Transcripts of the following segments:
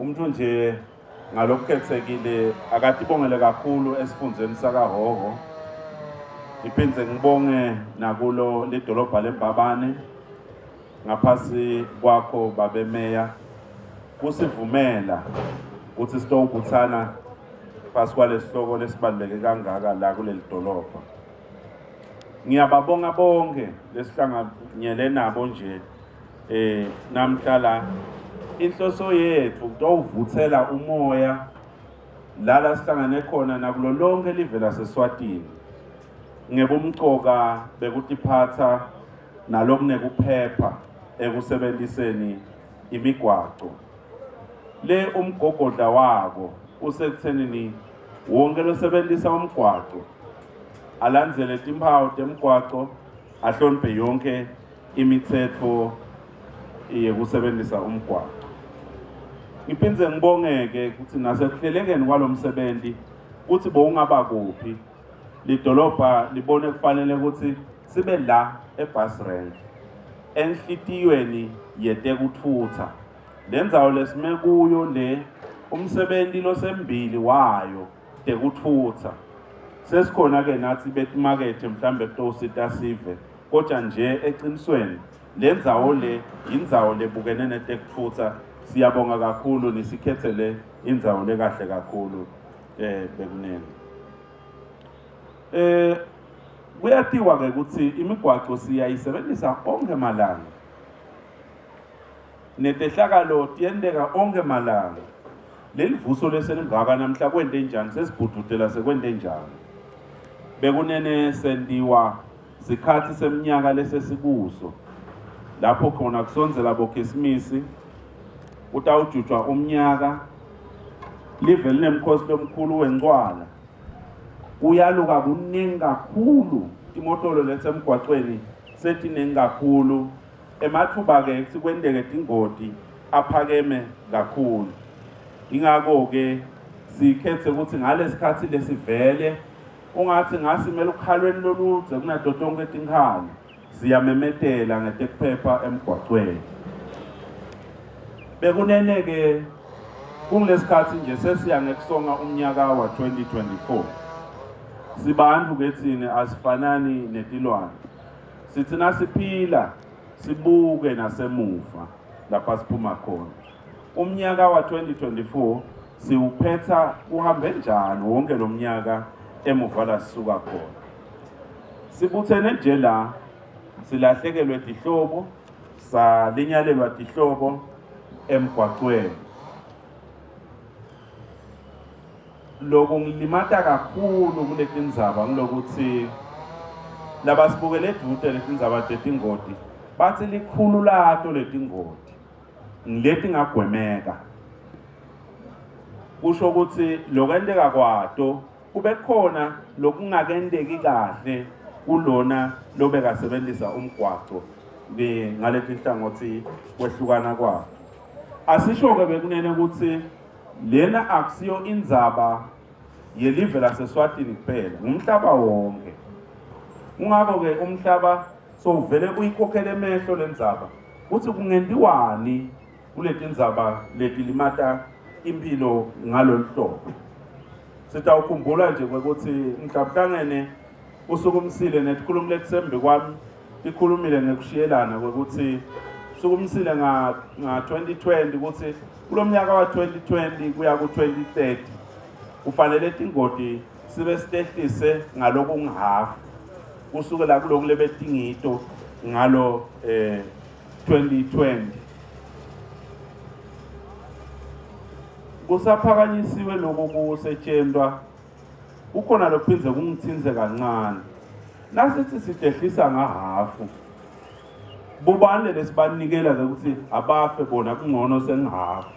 umuntu nje ngalokukhethekile akatibongele kakhulu esifundzeni sakaHhohho. Ngiphindze ngibonge nakulo lidolobha leMbabane ngaphasi kwakho babe meya kusivumela ukuthi sitobuthana phasi kwalesihloko lesibaluleke kangaka la kuleli dolobha. Ngiyababonga bonke lesihlanganyele nabo nje namhla la inhloso yethu ukuvuthela umoya la sihlangane khona nakulo lonke live laseSwatini ngebumcoka bekutiphatha nalokunekuphepha ekusebenziseni imigwaqo le umgogodla wako usekuthenini wonke losebenzisa umgwaqo alandzele timphawu temgwaqo ahloniphe yonke imithetho yekusebenzisa umgwaqo. Ngiphindze ngibongeke ukuthi nasekuhlelekeni kwalomsebenzi ukuthi bowungaba kuphi lidolobha libone kufanele ukuthi sibe la eBusrand enhlitiyweni yetekuthutha lendzawo lesime kuyo le umsebenzi losembili wayo tekuthutha sesikhona ke nathi betimakethe mhlambe kutosita sive kodwa nje eqinisweni lendzawo le indzawo lebukene netekuthutha. Siyabonga kakhulu nisikhethele indzawo lekahle kakhulu bekunene. Kuyatiwa ke ukuthi imigwaqo siyayisebenzisa onke malanga netehlakalo tiyendeka onke malanga. Leli vuso leselingaka namhla kwente njani sesibhududela sekwente njani bekunene sendiwa sikhathi seminyaka lesesikuso lapho khona kusondzela bokhisimusi utawujutshwa umnyaka live linemkhosi lomkhulu wencwala uyaluka kuningi kakhulu imotolo lesemgwaqweni setiningi kakhulu emathuba ke sikwendeke tingoti aphakeme kakhulu. Ingakho ke sikhethe ukuthi ngalesikhathi lesivele ungathi ngasimela ukhalweni loludze kunato tonke tinkhalo siyamemetela ngetekuphepha emgwaqweni. Bekunene ke kulesikhathi nje sesiya ngekusonga umnyaka wa 2024 sibandlu kethini asifanani netilwane sithi nasiphila sibuke nasemuva lapha siphuma khona. Umnyaka wa 2024 siwuphetha uhambe njani wonke lo mnyaka emuva la sisuka khona. Sibuthene nje la silahlekelwe tihlobo salinyalelwa tihlobo emgwaqweni. Lokhu ngilimata kakhulu kuletindzaba ngilokuthi labasibukele eduze letindzaba tetingoti bathi likhulu lato letingoti ngileti ngagwemeka. Kusho ukuthi lokwenteka kwato kube khona lokungakendeki kahle kulona lobekasebenzisa umgwaqo ngaleti nhlangothi kwehlukana kwato. Asisho ke bekunene ukuthi lena akusiyo indzaba yelive laseSwatini kuphela ngumhlaba wonke. Ungakho ke umhlaba sowuvele uyikhokhele emehlo lendzaba ukuthi kungentiwani kuleti ndzaba letilimata impilo ngalolu hlobo. Sitawukhumbula nje ukuthi mhlawumhlangene usukumsile netikhulumo letisembe kwami ikhulumile ngekushiyelana ukuthi usukumsile nga 2020 ukuthi kulomnyaka wa 2020 kuya ku 2030 kufanele tingoti sibe sitehlise ngaloku ngihalf kusukela kuloko lebetingito ngalo 2020. Kusaphakanyisiwe lokho kusetshenzwa ukhona lophindze kungithinze kancane nasithi sitehlisa ngahafu bubane lesibanikela ukuthi abafe bona kungcono sengihafu.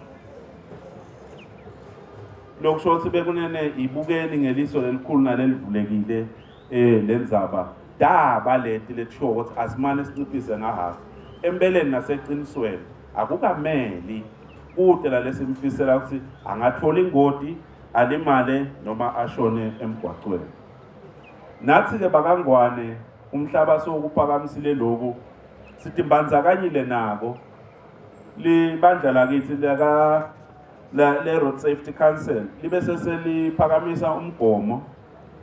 Lokusho ukuthi bekunene ibukeni ngeliso lelikhulu nalelivulekile lendzaba daba leti letisho ukuthi asimane sinciphise ngahafu empeleni naseqinisweni akukameli kude la lesimfisela ukuthi angathola ingoti alimale noma ashone emgwaqweni. Nathi ke bakangwane umhlaba sokuphakamisile lokho sitimbandzakanyile nako libandla lakithi laka le Road Safety Council libe seseliphakamisa umgomo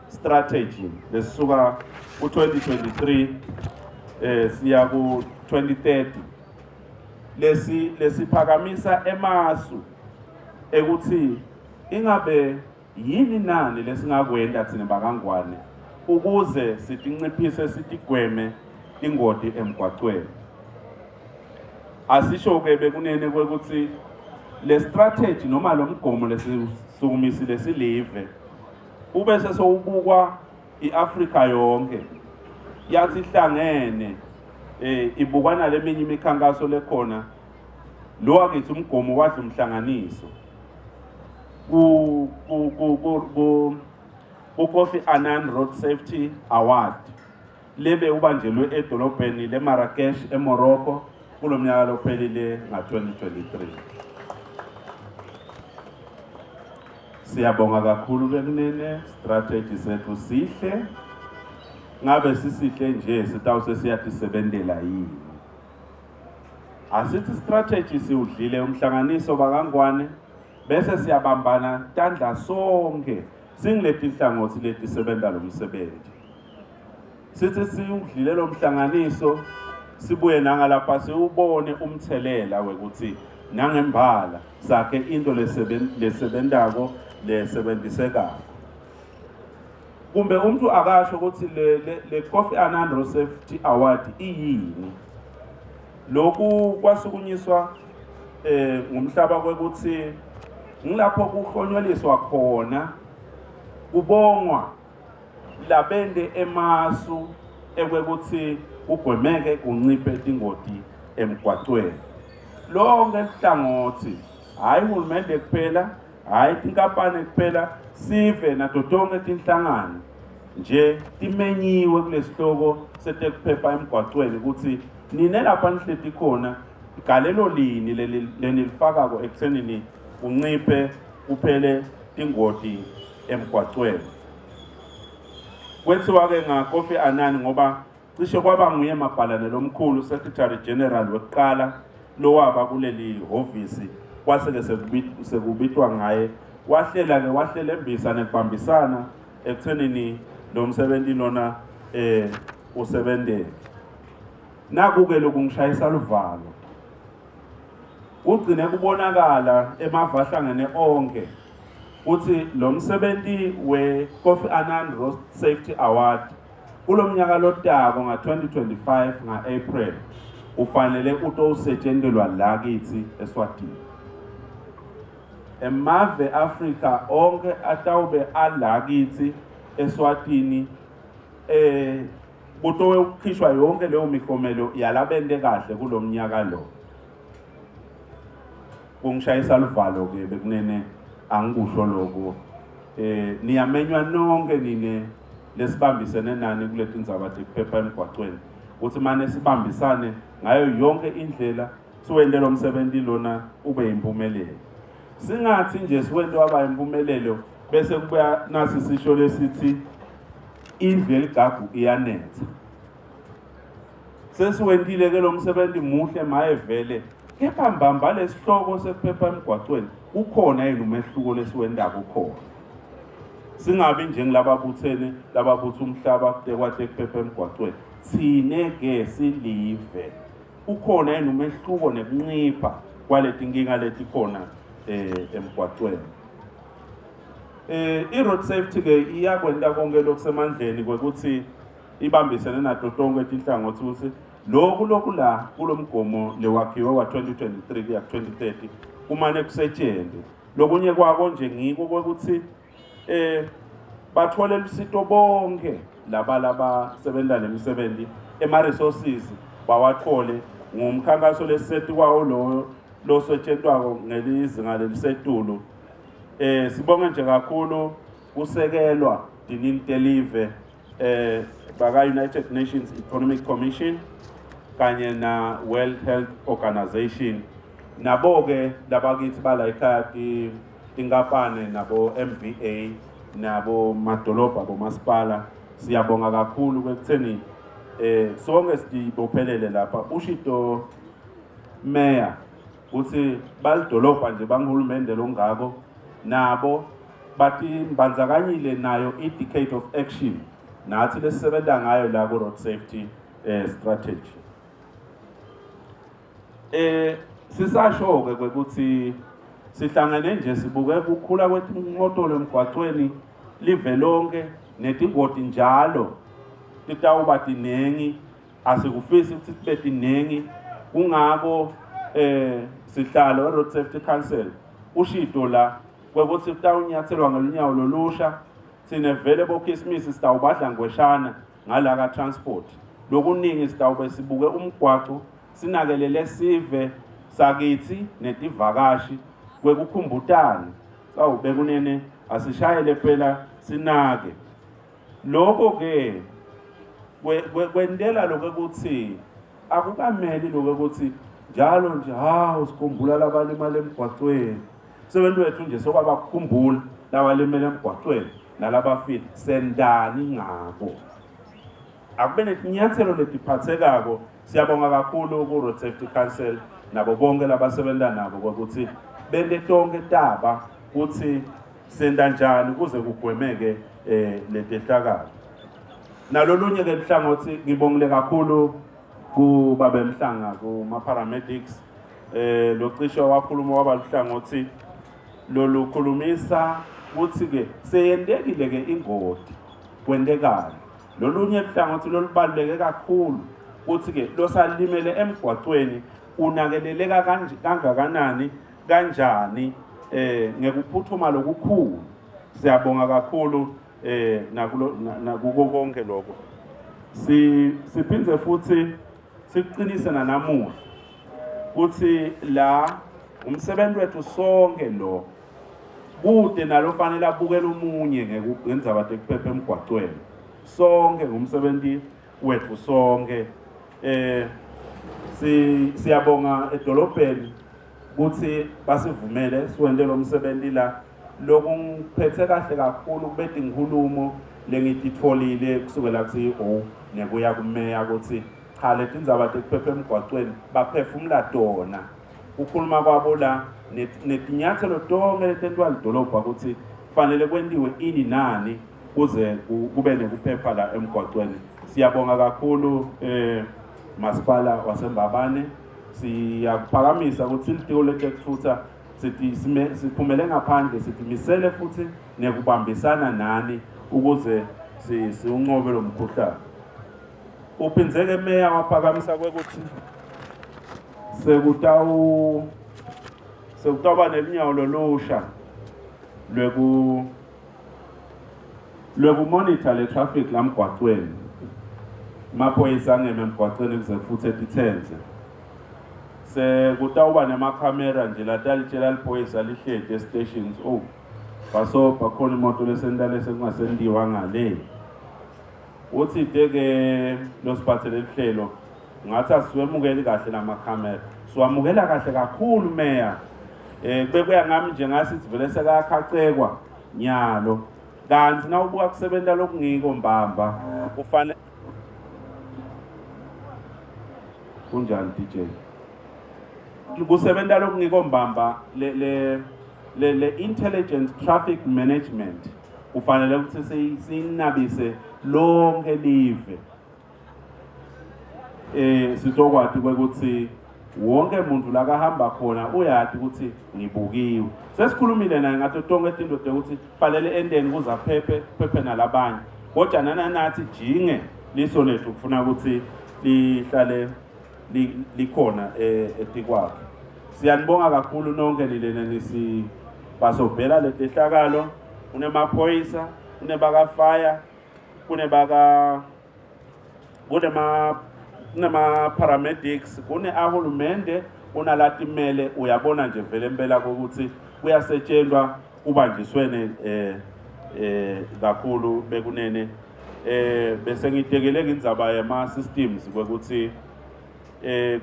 strategy lesisuka ku-2023 siya ku-2030 lesiphakamisa emasu ekuthi ingabe yini nani lesingakwenda thina bakangwane ukuze sitinciphise sitigweme ingoti emgwaqweni. Asisho-ke bekunene kwekuthi le strategy noma lo mgomo lesisukumisile silive ube sesowubukwa i-Afrika yonke yathi ihlangene ibukwana leminye imikhankaso lekhona lo akithi umgomo wadla umhlanganiso ku-Kofi Annan Road Safety Award lebe ubanjelwe edolobheni leMarrakesh eMorocco kulo mnyaka lophelile nga-2023. Siyabonga kakhulu bekunene, strategy sethu sihle, ngabe sisihle nje sitawuse siyatisebentela yini. Asithi strategy siwudlile umhlanganiso bakangwane bese siyabambana tandla sonke singileti inhlangothi letisebenta lo msebenzi. Sithi siwudlile lo mhlanganiso sibuye nangalapha siubone umthelela wekuthi nangembala sakhe into lesebentako lesebenziseka. Kumbe umuntu akasho ukuthi le Kofi Annan Road Safety Award iyini. Lokhu kwasukunyiswa ngumhlaba kwekuthi ngilapho kuhlonyweliswa khona kubongwa labende emasu ekwekuthi ugwemeke kunciphe ingoti emgwaqweni. Lonke ihlangothi hayi uhulumende kuphela hayi tinkampani kuphela sive nato tonke tinhlangano nje timenyiwe kulesihloko setekuphepha emgwaqweni ukuthi nine lapha nihleti khona galelo lini lenilifakako ekuthenini unciphe kuphele ingoti emgwaqweni. Kwethiwa-ke ngaKofi Annan ngoba cishe kwaba nguye mabhalane lomkhulu Secretary General wekuqala lowaba kuleli hovisi kwaseke sekubitwa ngaye wahlela embisa nekubambisana ekuthenini lo msebenzi lona usebenzele. Naku-ke lokungishayisa luvalo ugcine kubonakala emava ahlangene onke uthi lo msebenzi we-Kofi Annan Road Safety Award kulo mnyaka lotako nga-2025 nga-April ufanele utowusetshendelwa la kithi eSwatini. Emave Afrika onke atawube ala kithi eSwatini kutokhishwa yonke leyo miklomelo yalabende kahle kulo mnyaka lo. Kungishayisa luvalo-ke bekunene angikusho lokho. Niyamenywa nonke nine lesibambisene nani kuleti ndzaba tekuphepha emgwaqweni ukuthi mane sibambisane ngayo yonke indlela siwende lo msebenzi lona ube yimpumelelo. Singathi nje siwende waba yimpumelelo bese kubuya nasi sisho lesithi indlu eligagu iyanetha. Sesiwendile ke lo msebenzi muhle maye vele kepha mbamba lesihloko sekuphepha emgwaqweni kukhona yini umehluko lesiwendako khona. Singabi nje ngilababuthene lababutha umhlaba kwate kuphepha emgwaqweni thine-ke silive ukhona yini umehluko nekuncipha kwaleti nkinga leti khona emgwaqweni. I-road safety-ke iyakwenta konke lokusemandleni kwekuthi ibambisene nato tonke tinhlangothi ukuthi lokhu la kulo mgomo lewakhiwe wa-2023 kuya 2030 kumane kusetshenzwe. Lokunye kwako nje ngiko kwekuthi bathole lusito bonke laba sebenza lemisebenzi ema-resources bawathole ngumkhankaso lesiseti kwawo lo setshentwako ngelizinga lelisetulu. Sibonge nje kakhulu kusekelwa dinini telive baka-United Nations Economic Commission kanye na World Health Organization nabo-ke labakithi bala ekhaya tinkampani nabo MVA nabo madolobha bomasipala. Siyabonga kakhulu kwekutheni sonke sibophelele lapha. Ushito Mayor ukuthi balidolobha nje bangihulumende longako nabo bathi mbanzakanyile nayo i-decade of action nathi lesisebenza ngayo la ku-road safety strategy. Sisasho-ke ukuthi sihlangane nje sibuke ukukhula kwemotolo emgwaqweni live lonke netingoti njalo titawuba tinengi asikufisi ukuthi sibe tinengi kungako sihlalo we-Road Safety Council ushido la kwekuthi kutawunyathelwa ngelunyawo lolusha sine-available Christmas sitawubadla ngweshana ngala ka-transport lokuningi sitawube sibuke umgwaqo sinakelele sive sakithi netivakashi kwekukhumbutana sawube kunene asishayele phela sinake lokho-ke kwendela lokho ukuthi akukameli lokho ukuthi njalo nje sikhumbula labalimala emgwaqweni sebentu wethu nje sokwabakukhumbula labalimala emgwaqweni nalabafile sendani ngabo akube netinyathelo letiphathekako. Siyabonga kakhulu ku-Road Safety Council nabo bonke labasebenza nabo ukuthi bente tonke taba ukuthi senda njani kuze kugwemeke letehlakalo. Nalolunye ke mhlangothi ngibongile kakhulu kubabe mhlanga kuma-paramedics locisho wakhuluma wabaluhlangothi lolukhulumisa ukuthi ke seyendekile ke ingoti kwendekana lolunye mhlangothi lolubaluleke kakhulu ukuthi ke losalimele emgwaqweni unakeleleka kangakanani kanjani ngekuphuthuma lokukhulu. Siyabonga kakhulu nakuko konke lokho siphindze futhi siqinise nanamuhla ukuthi la umsebenzi wethu sonke lo kude nalo fanele abukele umunye ngendzaba tekuphepha emgwaqweni sonke ngumsebenzi wethu sonke. Siyabonga edolobheni ukuthi basivumele siwende lo msebenzi la lokungiphethe kahle kakhulu kubedinga inkulumo lengititfolile kusukela ku-CEO nekuya kumeya ukuthi cha letindzaba tekuphepha emgwaqweni baphefumula tona ukukhuluma kwabo la netinyathelo tonke letentiwa lidolobha ukuthi kufanele kwentiwe ini nani kuze kube nekuphepha la emgwaqweni. Siyabonga kakhulu masipala waseMbabane siyakuphakamisa ukuthi ilitiko letekuthutha sithi siphumele ngaphandle sithi misele futhi nekubambisana nani ukuze siunqobe lo mkhuhlane. Uphinzeke meya waphakamisa kwekuthi sekutawuba nelinyawo lolusha lwekumonitor le traffic la mgwaqweni maphoyisa angene emgwaqweni kuze futhi etithenze sekutawuba nemakhamera nje latalitshela liphoyisa lihlede stations baso bakhona imoto lesendale sekungasendiwa ngale uthi ke losiphathele lihlelo ngathi asiwemukeli kahle lamakhamera siwamukela kahle kakhulu meya bekuya ngami nje ngasithi vele sekakhacekwa nyalo kanti nawubuka kusebenza lokungiko mbamba kufanele kunjani DJ kusebenza lokungiko mbamba le intelligent traffic management kufanele ukuthi sinabise lonke live sitokwathi kwekuthi wonke umuntu la kahamba khona uyathi ukuthi ngibukiwe. Sesikhulumile naye ngathi tonke izinto ukuthi fanele endeni kuza phephe nalabanye kodwa nathi jinge liso lethu kufuna ukuthi lihlale likhona etikwakhe. Siyanibonga kakhulu nonke nilena basobhela letehlakalo kunemaphoyisa kunebaka fire kunema paramedics kune-ahulumende unalatimele uyabona nje vele impela kokuthi kuyasetshelwa kubanjiswene kakhulu bekunene bese ngitekeleke indzaba yama-systems kwekuthi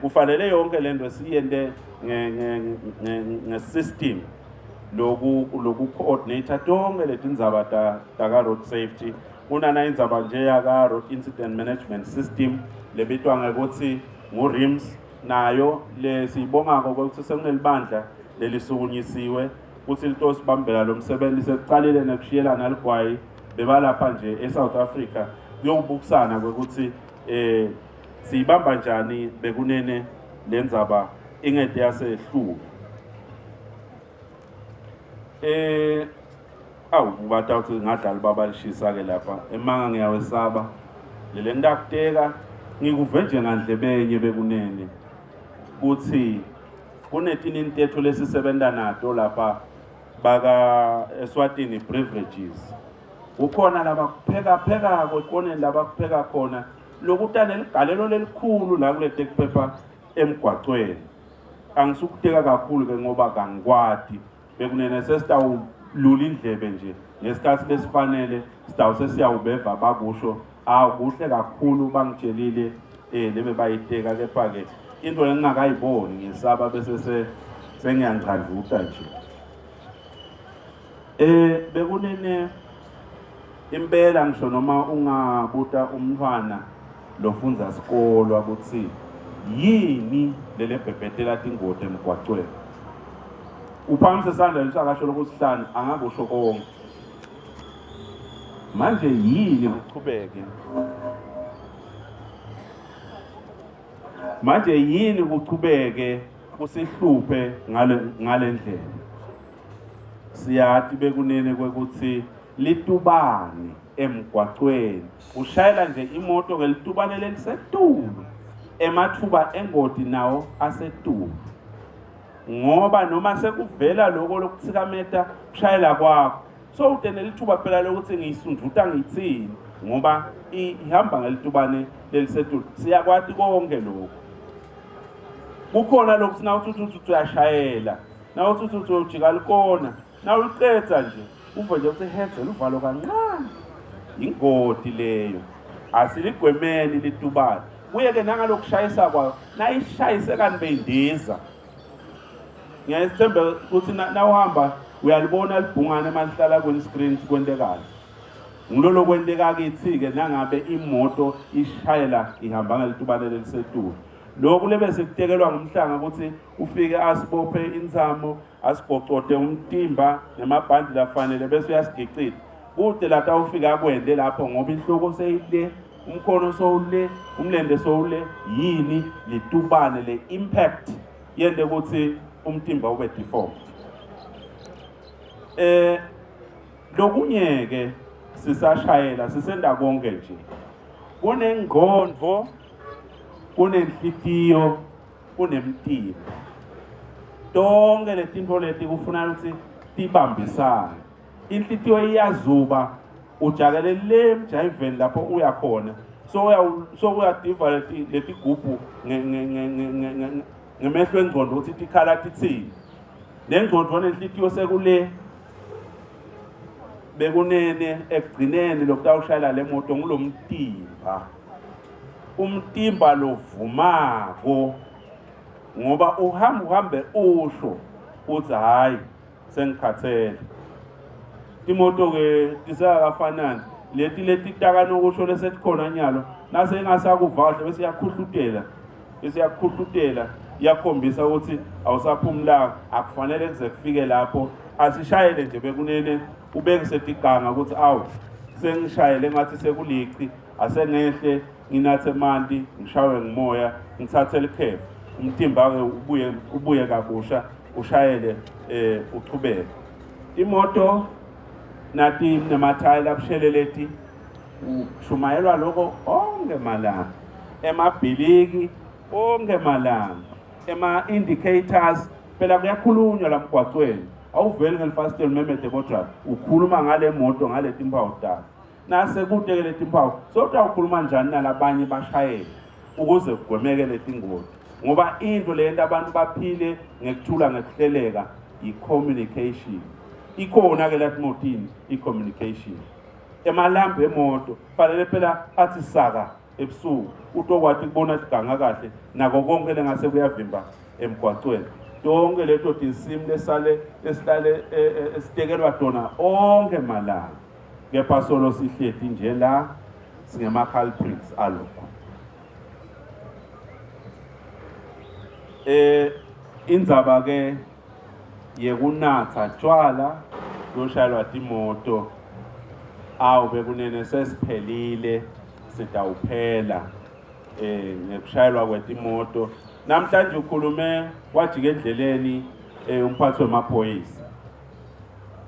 kufanele yonke lento siyente nge-system loku coordinator tonke letindzaba taka-road safety kunana indzaba nje yaka-road incident management system lebitwa ngekuthi ngu-RIMS nayo le siyibonga ukuthi sekunelibandla lelisukunyisiwe ukuthi litosibambela lo msebenzi sekuqalile nekushiyelana ligwayi bebalapha nje eSouth Africa kuyobukisana ukuthi siyibamba njani bekunene lenzaba ingede yasehluka batha ukuthi ngadlala babalishisa ke lapha emanga ngiyawesaba lele ndakuteka ngikuve nje ngandlebenye bekunene ukuthi kunetini intetho lesisebenza nato lapha baka Eswatini Beverages ukhona laba kupheka kwekoneni laba kupheka khona lokutana ligalelo lelikhulu la kule tekuphepha emgwaqweni angisukuteka kakhulu ke ngoba kangikwadi bekunene sesitawulula indlebe nje ngesikhathi lesifanele sitawu sesiyawubeva bakusho kuhle kakhulu bangitshelile lebe bayiteka kepha ke into engingakayiboni ngisaba bese sengiyangcandvuta nje bekunene impela ngisho noma ungabuta umntwana lofunza sikolo ukuthi yini lele bhebhetela tingoti emgwaqweni uphakamisa isandla lisakasho lokusihlanu angakusho konke manje yini kuchubeke manje yini kuchubeke kusihluphe ngale ndlela siyathi bekunene kwekuthi litubane emgwaqweni ushayela nje imoto ngelitubane lelisetulu emathuba engoti nawo asetulu ngoba noma sekuvela lokho lokuthikameta kushayela kwakho so utene lithuba phela lokuthi ngiyisundvuta ngitsini ngoba ihamba ngelitubane lelisetulu siyakwati konke lokho kukhona lokuthi nawuthi uyashayela nawuthi ujika likona nawuliqedza nje uve nje ukuthi hedzela uvalo kancane ingoti leyo asiligwemeni litubane kuye-ke nangalokushayisa kwayo nayishayise kanti beyindiza ngiyasithemba ukuthi nawuhamba uyalibona libhungane malihlala kweniscreen kwentekayo ngilolo kwenteka kithi-ke nangabe imoto ishayela ihamba ngelitubane lelisetulu lokhu lebe sekutekelwa ngumhlanga ukuthi ufike asibophe insamo asigocote umtimba nemabhandi lafanele bese uyasigicita kude lata ufika akwende lapho ngoba inhloko seyile umkhono sowule umlende sowule yini litubane le impact yende ukuthi umtimba ube deformed lokunye-ke sisashayela sisenda konke nje kunengqondo kunenhlitiyo kunemtimba tonke letinto leti kufuna ukuthi tibambisane inhlitiyo iyazuba ujakele le emjayiveni lapho uya khona so uyadiva letigubhu ngemehlo engqondo ukuthi tikhala tithini nengqondo nenhlitiyo sekule bekunene ekugcineni lokutawushayela le moto ngulomtimba umtimba lovumako ngoba uhambe usho uthi hayi sengikhathele imoto-ke tisakafanani leti takanokusho lesetikhona nyalo nase ingasakuvahle bese iyakhuhlutela iyakhombisa ukuthi awusaphumulanga akufanele kuze kufike lapho asishayele nje bekunene ubeke setiganga ukuthi awu sengishayele ngathi sekuliqi asengehle nginathe manti ngishawe ngimoya ngithathe likhefu umtimba-ke ubuye kabusha ushayele uchubeke imoto nathi nemathayela abusheleleti ushumayelwa lokho onke malanga emabhiliki onke malanga ema-indicators phela kuyakhulunywa la mgwaqweni awuveli ngelifasiteli memede kodwa ukhuluma ngale moto ngale timpawu takho nase kude-ke leti mpawu sotawukhuluma njani nalabanye bashayele ukuze kugwemeke leti ngoti ngoba into lento abantu baphile ngekuthula ngekuhleleka i-communication ikhona-ke lapha emotini i-communication emalambu emoto fanele phela athi saka ebusuku utokwati kubona tiganga kahle nako konke lengase kuyavimba emgwaqweni tonke leto tinsimu esihlale esitekelwa tona onke malanga kepha solo sihleti nje la singema-culprits alokho indzaba ke yekunatsa tjwala loshayelwa timoto awube kunene sesiphelile sitawuphela ngekushayelwa kwetimoto. Namhlanje ukhulume wajika endleleni umphathi wemaphoyisa.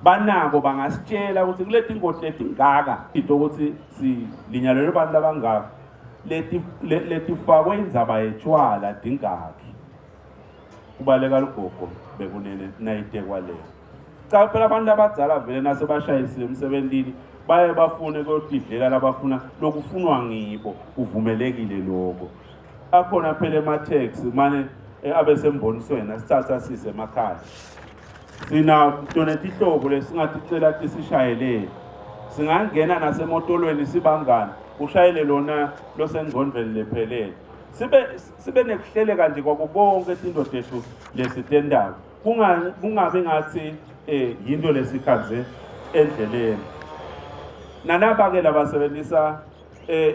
Banako bangasitshela ukuthi kuleti ngoti letingaka into ukuthi silinyalelwe abantu labangaka letifakwe indzaba yetshwala dingaki. Kubaleka lugogo bekunene nayitekwa leyo. Cha phela abantu abadzala vele nasebashayisile emsebentini baye bafune kodidlela labafuna lokufunwa ngibo kuvumelekile lokho. Akhona phela ema-taxi mane abe sembonisweni asithatha sise emakhaya. Sina donate ihlobo lesingaticela tisishayelele. Singangena nasemotolweni sibangana ushayele lona losengqondweni lephelele. Sibe nekuhlele kanje kwakukonke into tethu lesitendayo. Kungabe ngathi yinto lesikhanze endleleni. Nanaba ke labasebenzisa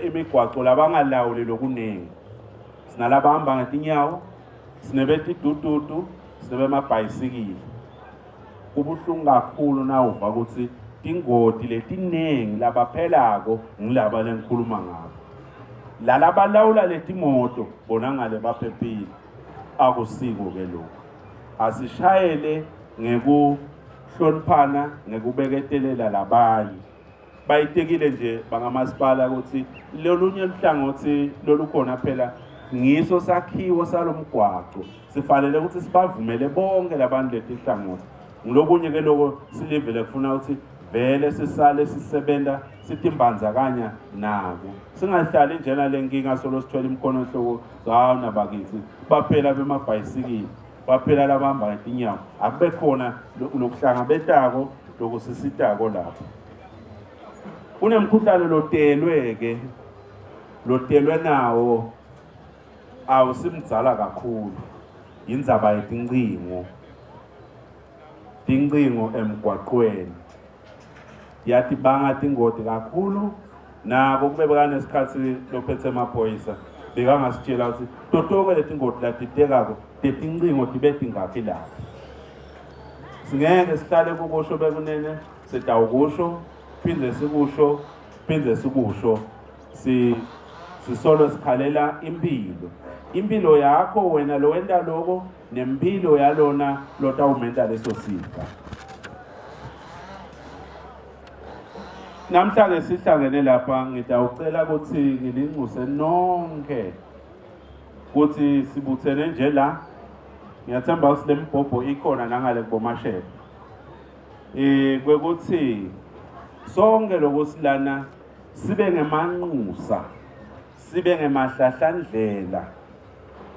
imigwaqo labangalawuli lokuningi. Sinalabahamba ngetinyawo, sinebetidududu, sinebemabhayisikili. Kubuhlungu kakhulu na uva ukuthi tingoti letiningi labaphelako ngilaba lengikhuluma ngabo. Lalabalawula letimoto bona ngale baphephile akusiko ke lokho. Asishayele ngekuhloniphana ngekubeketelela labanye. Bayitekile nje bangamasipala ukuthi lolunye luhlangothi lolukhona phela ngiso sakhiwo salomgwaqo. Sifanele ukuthi sibavumele bonke labantu letihlangothi. Ngilokunye ke lokho silivele kufuna ukuthi vele sisale sisebenta sitimbandzakanya nabo. Singahlali njena lenkinga solo sithwele imkhono enhloko zawo nabakithi. Baphela bemabhayisikili, baphela labahamba ngetinyawo. Akube khona lokuhlangabetako lokusisitako lapho. Kunemkhuhlane lotelwe nawo awusimdzala kakhulu. Indzaba yetincingo. Tincingo emgwaqweni. Yathi banga tingoti kakhulu nako kube bekanesikhathi lophethe emaphoyisa bekangasitshela ukuthi totoke letingoti latitekako tetincingo tibe tingaki lapho. Singeke sihlale kukusho bekunene sitawukusho phinde sikusho sisolo sikhalela impilo yakho wena lo wenda lokho nempilo yalona lotawumenta leso sifo. Namhlanje sihlangene lapha ngitawucela ukuthi ngilinxuse nonke ukuthi sibuthene nje la. Ngiyathemba ukuthi lembhobho ikhona nangale kubomashebe. Kwekuthi sonke lokusilana sibe ngemanxusa, sibe ngemahlahlandlela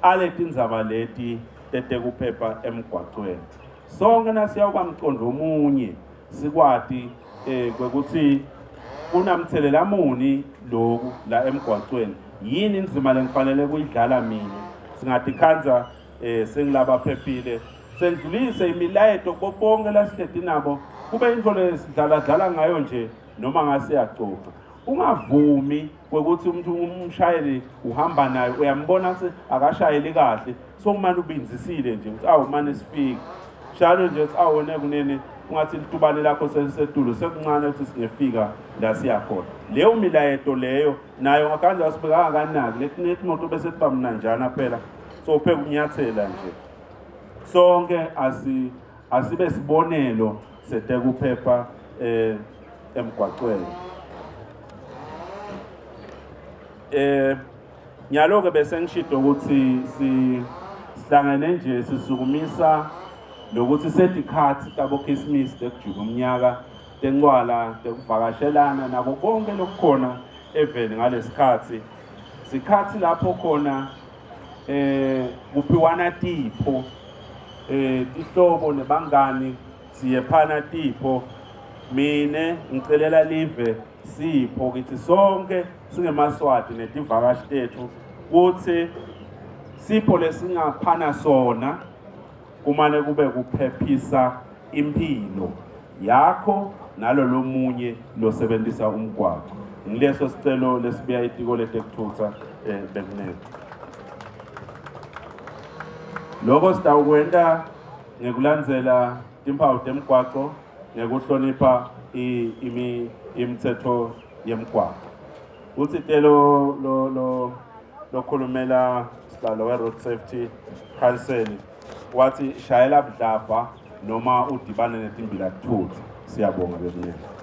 aletindzaba leti tetekuphepha emgwaqweni. Sonke nasiyawuba mqondo omunye sikwati kwekuthi kunamthelela muni lokhu la emgwaqweni. Yini inzima lengifanele kuyidlala mina singatikhanza sengilaba phephile sendlulise imilayeto bonke lasihleti nabo kube into lesidlala ngayo nje noma ngasiyacoca. Ungavumi kwekuthi umuntu umshayeli uhamba naye uyambona ukuthi akashayeli kahle so kumanje ubinzisile nje ukuthi awu manje sifike shalo nje ukuthi awone kunene ungathi litubane lakho selisetulu sekuncane ukuthi singefika la siya khona. Leyo milayeto leyo nayo ngakanje asibeka kanaki lethi moto bese siba mnanjana phela so phela kunyathela nje. Sonke asibe sibonelo setekuphepha emgwaqweni. Nyalo-ke bese ngishido ukuthi sihlangene nje sisukumisa lokuthi setikhathi tabo Christmas tekujuba umnyaka tencwala tekuvakashelana nako konke lokukhona eveni ngalesikhathi. Sikhathi lapho khona kuphiwana tipho tihlobo nebangani siyephana tipho. Mine ngicelela live sipho kithi sonke singemaswati netivakashi tethu kuthi sipho lesingaphana sona kumane kube kuphephisa impilo yakho nalo lomunye losebenzisa umgwaqo. Ngileso sicelo lesibuya itiko letekuthutha bekunene. Loko sitawukwenta ngekulandzela timphawu temgwaqo ngekuhlonipha imitsetfo yemgwaqo. Utsite lokhulumela sihlalo we-Road Safety Council wathi shayela budlabha noma udibane netimbilathutha. Siyabonga bekunene.